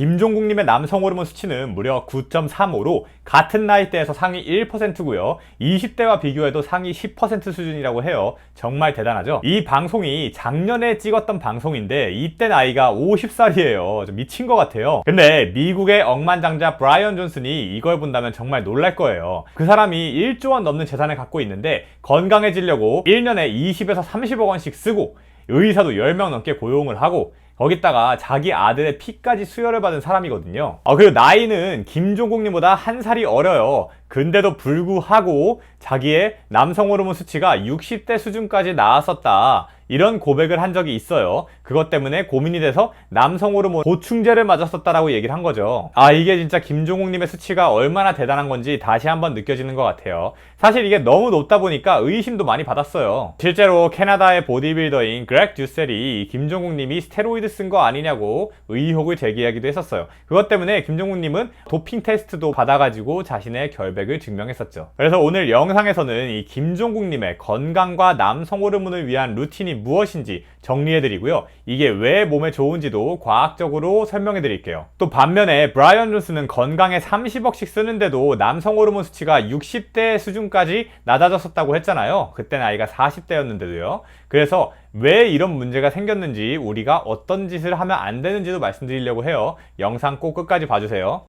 김종국님의 남성 호르몬 수치는 무려 9.35로 같은 나이대에서 상위 1%고요. 20대와 비교해도 상위 10% 수준이라고 해요. 정말 대단하죠? 이 방송이 작년에 찍었던 방송인데 이때 나이가 50살이에요. 좀 미친 것 같아요. 근데 미국의 억만장자 브라이언 존슨이 이걸 본다면 정말 놀랄 거예요. 그 사람이 1조 원 넘는 재산을 갖고 있는데 건강해지려고 1년에 20에서 30억 원씩 쓰고 의사도 10명 넘게 고용을 하고 거기다가 자기 아들의 피까지 수혈을 받은 사람이거든요. 그리고 나이는 김종국님보다 한 살이 어려요. 근데도 불구하고 자기의 남성 호르몬 수치가 60대 수준까지 나왔었다. 이런 고백을 한 적이 있어요. 그것 때문에 고민이 돼서 남성 호르몬 보충제를 맞았었다라고 얘기를 한 거죠. 이게 진짜 김종국님의 수치가 얼마나 대단한 건지 다시 한번 느껴지는 것 같아요. 사실 이게 너무 높다 보니까 의심도 많이 받았어요. 실제로 캐나다의 보디빌더인 그렉 듀셀이 김종국님이 스테로이드 쓴 거 아니냐고 의혹을 제기하기도 했었어요. 그것 때문에 김종국님은 도핑 테스트도 받아가지고 자신의 결백을 증명했었죠. 그래서 오늘 영상에서는 이 김종국님의 건강과 남성 호르몬을 위한 루틴이 무엇인지 정리해드리고요. 이게 왜 몸에 좋은지도 과학적으로 설명해드릴게요. 또 반면에 브라이언 존슨은 건강에 30억씩 쓰는데도 남성 호르몬 수치가 60대 수준까지 낮아졌었다고 했잖아요. 그때 나이가 40대였는데도요. 그래서 왜 이런 문제가 생겼는지, 우리가 어떤 짓을 하면 안 되는지도 말씀드리려고 해요. 영상 꼭 끝까지 봐주세요.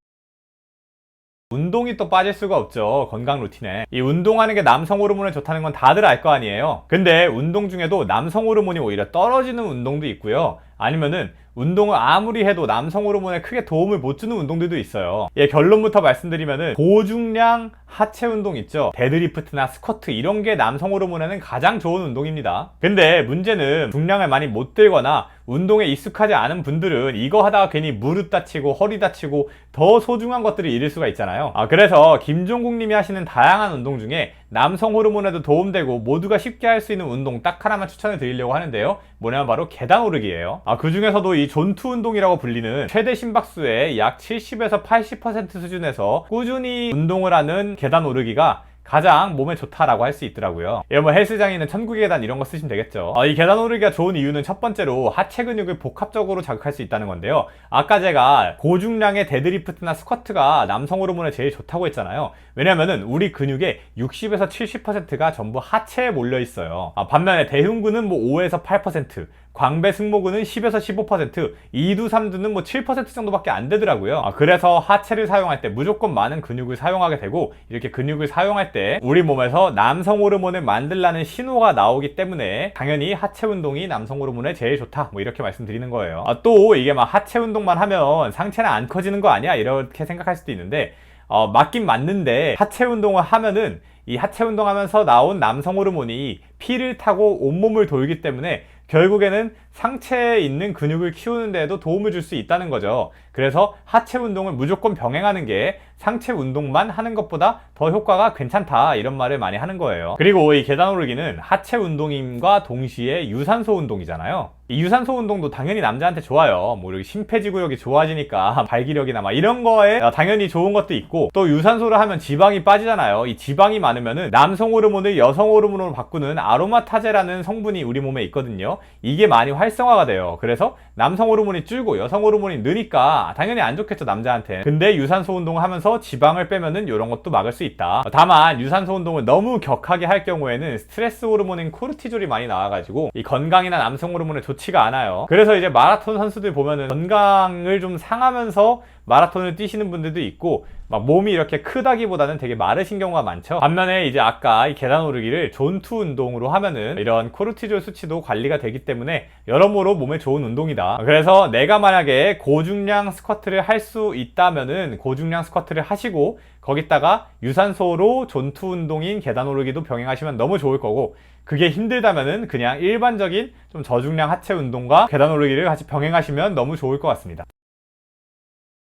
운동이 또 빠질 수가 없죠. 건강 루틴에. 이 운동하는 게 남성 호르몬에 좋다는 건 다들 알 거 아니에요. 근데 운동 중에도 남성 호르몬이 오히려 떨어지는 운동도 있고요. 아니면은 운동을 아무리 해도 남성 호르몬에 크게 도움을 못 주는 운동들도 있어요. 결론부터 말씀드리면은 고중량 하체 운동 있죠. 데드리프트나 스쿼트 이런 게 남성 호르몬에는 가장 좋은 운동입니다. 근데 문제는 중량을 많이 못 들거나 운동에 익숙하지 않은 분들은 이거 하다가 괜히 무릎 다치고 허리 다치고 더 소중한 것들을 잃을 수가 있잖아요. 그래서 김종국님이 하시는 다양한 운동 중에 남성 호르몬에도 도움되고 모두가 쉽게 할 수 있는 운동 딱 하나만 추천을 드리려고 하는데요. 뭐냐면 바로 계단 오르기예요. 그 중에서도 이 존투 운동이라고 불리는 최대 심박수의 약 70에서 80% 수준에서 꾸준히 운동을 하는 계단 오르기가 가장 몸에 좋다라고 할 수 있더라고요. 뭐 헬스장에는 천국의 계단 이런 거 쓰시면 되겠죠. 이 계단 오르기가 좋은 이유는 첫 번째로 하체 근육을 복합적으로 자극할 수 있다는 건데요. 아까 제가 고중량의 데드리프트나 스쿼트가 남성 호르몬에 제일 좋다고 했잖아요. 왜냐면은 우리 근육의 60에서 70%가 전부 하체에 몰려 있어요. 반면에 대흉근은 뭐 5에서 8%, 광배 승모근은 10에서 15%, 이두 삼두는 뭐 7% 정도밖에 안 되더라고요. 그래서 하체를 사용할 때 무조건 많은 근육을 사용하게 되고, 이렇게 근육을 사용할 때 우리 몸에서 남성 호르몬을 만들라는 신호가 나오기 때문에 당연히 하체 운동이 남성 호르몬에 제일 좋다, 뭐 이렇게 말씀드리는 거예요. 또 이게 막 하체 운동만 하면 상체는 안 커지는 거 아니야? 이렇게 생각할 수도 있는데 맞긴 맞는데, 하체 운동을 하면은 이 하체 운동하면서 나온 남성 호르몬이 피를 타고 온몸을 돌기 때문에 결국에는 상체에 있는 근육을 키우는 데에도 도움을 줄 수 있다는 거죠. 그래서 하체 운동을 무조건 병행하는 게 상체 운동만 하는 것보다 더 효과가 괜찮다, 이런 말을 많이 하는 거예요. 그리고 이 계단 오르기는 하체 운동임과 동시에 유산소 운동이잖아요. 이 유산소 운동도 당연히 남자한테 좋아요. 뭐 이렇게 심폐지구력이 좋아지니까 발기력이나 막 이런 거에 당연히 좋은 것도 있고, 또 유산소를 하면 지방이 빠지잖아요. 이 지방이 많으면은 남성 호르몬을 여성 호르몬으로 바꾸는 아로마타제라는 성분이 우리 몸에 있거든요. 이게 많이 활성화가 돼요. 그래서 남성 호르몬이 줄고 여성 호르몬이 느니까 당연히 안 좋겠죠, 남자한테. 근데 유산소 운동을 하면서 지방을 빼면은 이런 것도 막을 수 있다. 다만 유산소 운동을 너무 격하게 할 경우에는 스트레스 호르몬인 코르티졸이 많이 나와가지고 이 건강이나 남성 호르몬에 좋지가 않아요. 그래서 이제 마라톤 선수들 보면은 건강을 좀 상하면서 마라톤을 뛰시는 분들도 있고, 막 몸이 이렇게 크다기보다는 되게 마르신 경우가 많죠. 반면에 이제 아까 이 계단 오르기를 존투 운동으로 하면은 이런 코르티졸 수치도 관리가 되기 때문에 여러모로 몸에 좋은 운동이다. 그래서 내가 만약에 고중량 스쿼트를 할 수 있다면은 고중량 스쿼트를 하시고 거기다가 유산소로 존투 운동인 계단 오르기도 병행하시면 너무 좋을 거고, 그게 힘들다면은 그냥 일반적인 좀 저중량 하체 운동과 계단 오르기를 같이 병행하시면 너무 좋을 것 같습니다.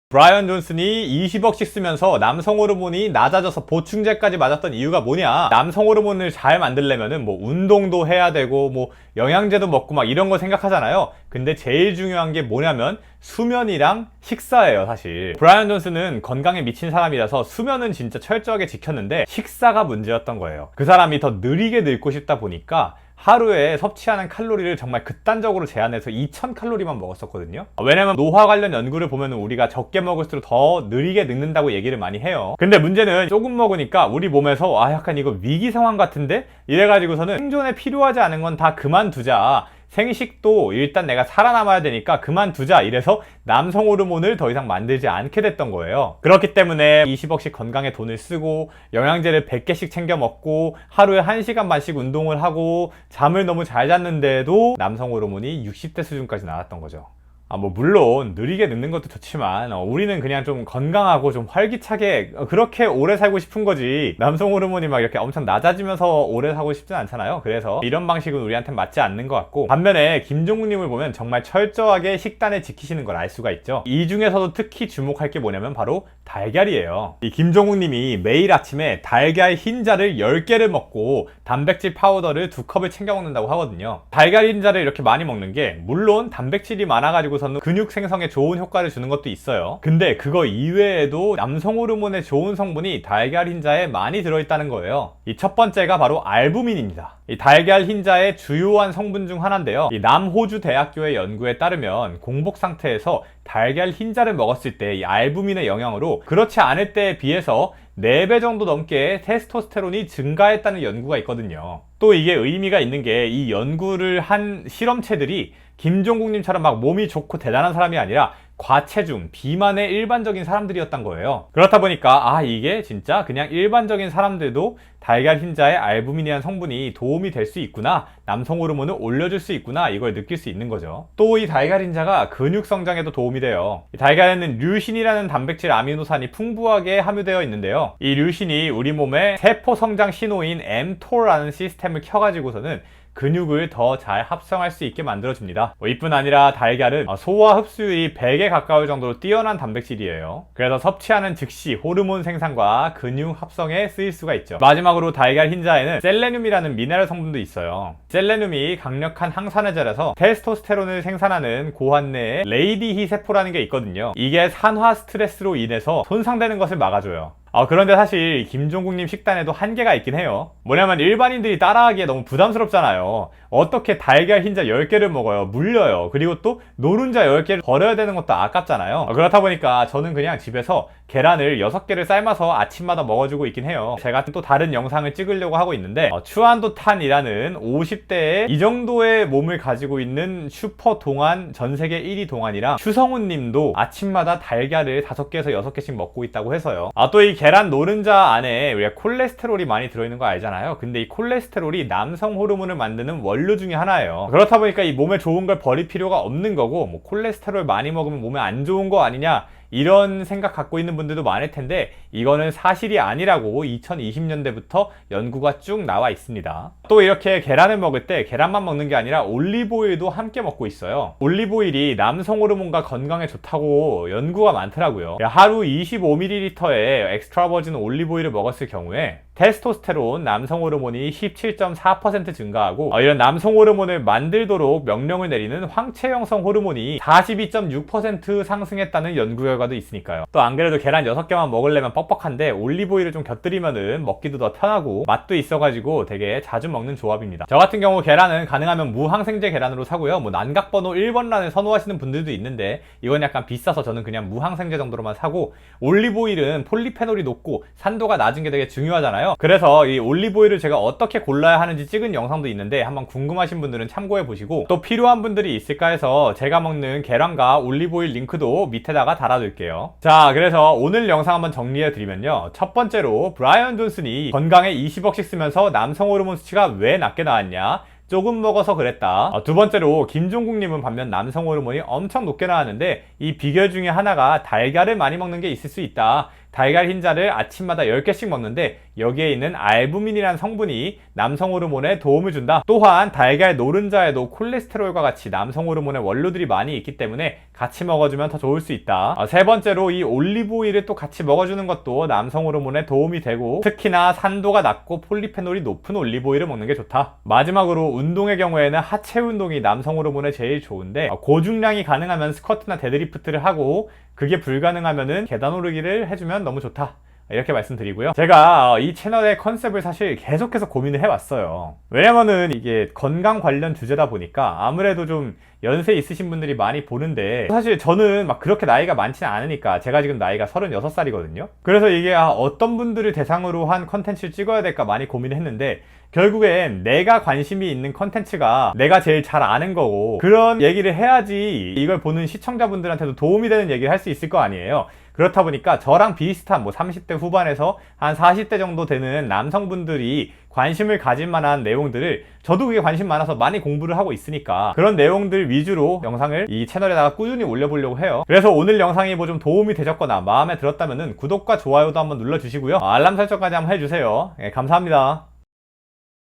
브라이언 존슨이 20억씩 쓰면서 남성 호르몬이 낮아져서 보충제까지 맞았던 이유가 뭐냐? 남성 호르몬을 잘 만들려면은 뭐 운동도 해야 되고 뭐 영양제도 먹고 막 이런 거 생각하잖아요. 근데 제일 중요한 게 뭐냐면 수면이랑 식사예요, 사실. 브라이언 존슨은 건강에 미친 사람이라서 수면은 진짜 철저하게 지켰는데 식사가 문제였던 거예요. 그 사람이 더 느리게 늙고 싶다 보니까 하루에 섭취하는 칼로리를 정말 극단적으로 제한해서 2000칼로리만 먹었었거든요. 왜냐면 노화 관련 연구를 보면 우리가 적게 먹을수록 더 느리게 늙는다고 얘기를 많이 해요. 근데 문제는 조금 먹으니까 우리 몸에서 약간 이거 위기 상황 같은데? 이래가지고서는 생존에 필요하지 않은 건 다 그만두자. 생식도 일단 내가 살아남아야 되니까 그만두자, 이래서 남성 호르몬을 더 이상 만들지 않게 됐던 거예요. 그렇기 때문에 20억씩 건강에 돈을 쓰고 영양제를 100개씩 챙겨 먹고 하루에 1시간 반씩 운동을 하고 잠을 너무 잘 잤는데도 남성 호르몬이 60대 수준까지 나왔던 거죠. 물론 느리게 늙는 것도 좋지만 우리는 그냥 좀 건강하고 좀 활기차게 그렇게 오래 살고 싶은 거지, 남성 호르몬이 막 이렇게 엄청 낮아지면서 오래 살고 싶진 않잖아요. 그래서 이런 방식은 우리한테 맞지 않는 것 같고, 반면에 김종국님을 보면 정말 철저하게 식단을 지키시는 걸 알 수가 있죠. 이 중에서도 특히 주목할 게 뭐냐면 바로 달걀이에요. 이 김종국님이 매일 아침에 달걀 흰자를 10개를 먹고 단백질 파우더를 2컵을 챙겨 먹는다고 하거든요. 달걀 흰자를 이렇게 많이 먹는 게 물론 단백질이 많아가지고서는 근육 생성에 좋은 효과를 주는 것도 있어요. 근데 그거 이외에도 남성 호르몬에 좋은 성분이 달걀 흰자에 많이 들어있다는 거예요. 이 첫 번째가 바로 알부민입니다. 이 달걀 흰자의 주요한 성분 중 하나인데요. 이 남호주 대학교의 연구에 따르면 공복 상태에서 달걀 흰자를 먹었을 때 이 알부민의 영향으로 그렇지 않을 때에 비해서 4배 정도 넘게 테스토스테론이 증가했다는 연구가 있거든요. 또 이게 의미가 있는 게 이 연구를 한 실험체들이 김종국님처럼 막 몸이 좋고 대단한 사람이 아니라 과체중, 비만의 일반적인 사람들이었던 거예요. 그렇다 보니까 이게 진짜 그냥 일반적인 사람들도 달걀 흰자에 알부민이라는 성분이 도움이 될 수 있구나, 남성 호르몬을 올려줄 수 있구나, 이걸 느낄 수 있는 거죠. 또 이 달걀 흰자가 근육 성장에도 도움이 돼요. 이 달걀에는 류신이라는 단백질 아미노산이 풍부하게 함유되어 있는데요. 이 류신이 우리 몸의 세포 성장 신호인 mTOR라는 시스템을 켜가지고서는 근육을 더 잘 합성할 수 있게 만들어줍니다. 이뿐 아니라 달걀은 소화 흡수율이 100에 가까울 정도로 뛰어난 단백질이에요. 그래서 섭취하는 즉시 호르몬 생산과 근육 합성에 쓰일 수가 있죠. 마지막으로 달걀 흰자에는 셀레늄이라는 미네랄 성분도 있어요. 셀레늄이 강력한 항산화제라서 테스토스테론을 생산하는 고환 내에 레이디히 세포라는 게 있거든요. 이게 산화 스트레스로 인해서 손상되는 것을 막아줘요. 그런데 사실 김종국님 식단에도 한계가 있긴 해요. 뭐냐면 일반인들이 따라하기에 너무 부담스럽잖아요. 어떻게 달걀 흰자 10개를 먹어요? 물려요. 그리고 또 노른자 10개를 버려야 되는 것도 아깝잖아요. 그렇다 보니까 저는 그냥 집에서 계란을 6개를 삶아서 아침마다 먹어주고 있긴 해요. 제가 또 다른 영상을 찍으려고 하고 있는데 추안도탄이라는 50대에 이 정도의 몸을 가지고 있는 슈퍼 동안, 전세계 1위 동안이랑 추성훈 님도 아침마다 달걀을 5개에서 6개씩 먹고 있다고 해서요. 또 이 계란 노른자 안에 우리가 콜레스테롤이 많이 들어있는 거 알잖아요. 근데 이 콜레스테롤이 남성 호르몬을 만드는 원료 중에 하나예요. 그렇다 보니까 이 몸에 좋은 걸 버릴 필요가 없는 거고, 콜레스테롤 많이 먹으면 몸에 안 좋은 거 아니냐, 이런 생각 갖고 있는 분들도 많을 텐데 이거는 사실이 아니라고 2020년대부터 연구가 쭉 나와 있습니다. 또 이렇게 계란을 먹을 때 계란만 먹는 게 아니라 올리브오일도 함께 먹고 있어요. 올리브오일이 남성 호르몬과 건강에 좋다고 연구가 많더라고요. 하루 25ml의 엑스트라 버진 올리브오일을 먹었을 경우에 테스토스테론, 남성 호르몬이 17.4% 증가하고 이런 남성 호르몬을 만들도록 명령을 내리는 황체 형성 호르몬이 42.6% 상승했다는 연구 결과도 있으니까요. 또 안 그래도 계란 6개만 먹으려면 뻑뻑한데 올리브오일을 좀 곁들이면은 먹기도 더 편하고 맛도 있어가지고 되게 자주 먹는 조합입니다. 저 같은 경우 계란은 가능하면 무항생제 계란으로 사고요. 난각번호 1번란을 선호하시는 분들도 있는데 이건 약간 비싸서 저는 그냥 무항생제 정도로만 사고, 올리브오일은 폴리페놀이 높고 산도가 낮은 게 되게 중요하잖아요. 그래서 이 올리브오일을 제가 어떻게 골라야 하는지 찍은 영상도 있는데 한번 궁금하신 분들은 참고해 보시고, 또 필요한 분들이 있을까 해서 제가 먹는 계란과 올리브오일 링크도 밑에다가 달아둘게요. 자, 그래서 오늘 영상 한번 정리해 드리면요, 첫 번째로 브라이언 존슨이 건강에 20억씩 쓰면서 남성 호르몬 수치가 왜 낮게 나왔냐, 조금 먹어서 그랬다. 두 번째로 김종국님은 반면 남성 호르몬이 엄청 높게 나왔는데 이 비결 중에 하나가 달걀을 많이 먹는 게 있을 수 있다. 달걀 흰자를 아침마다 10개씩 먹는데 여기에 있는 알부민이라는 성분이 남성 호르몬에 도움을 준다. 또한 달걀 노른자에도 콜레스테롤과 같이 남성 호르몬의 원료들이 많이 있기 때문에 같이 먹어주면 더 좋을 수 있다. 세 번째로 이 올리브오일을 또 같이 먹어주는 것도 남성 호르몬에 도움이 되고, 특히나 산도가 낮고 폴리페놀이 높은 올리브오일을 먹는 게 좋다. 마지막으로 운동의 경우에는 하체 운동이 남성 호르몬에 제일 좋은데 고중량이 가능하면 스쿼트나 데드리프트를 하고, 그게 불가능하면은 계단 오르기를 해주면 너무 좋다. 이렇게 말씀드리고요. 제가 이 채널의 컨셉을 사실 계속해서 고민을 해왔어요. 왜냐면은 이게 건강 관련 주제다 보니까 아무래도 좀 연세 있으신 분들이 많이 보는데, 사실 저는 막 그렇게 나이가 많지는 않으니까, 제가 지금 나이가 36살이거든요. 그래서 이게 어떤 분들을 대상으로 한 컨텐츠를 찍어야 될까 많이 고민을 했는데, 결국엔 내가 관심이 있는 컨텐츠가 내가 제일 잘 아는 거고, 그런 얘기를 해야지 이걸 보는 시청자분들한테도 도움이 되는 얘기를 할 수 있을 거 아니에요. 그렇다 보니까 저랑 비슷한 30대 후반에서 한 40대 정도 되는 남성분들이 관심을 가질 만한 내용들을, 저도 그게 관심 많아서 많이 공부를 하고 있으니까 그런 내용들 위주로 영상을 이 채널에다가 꾸준히 올려보려고 해요. 그래서 오늘 영상이 뭐 좀 도움이 되셨거나 마음에 들었다면은 구독과 좋아요도 한번 눌러주시고요. 알람 설정까지 한번 해주세요. 감사합니다.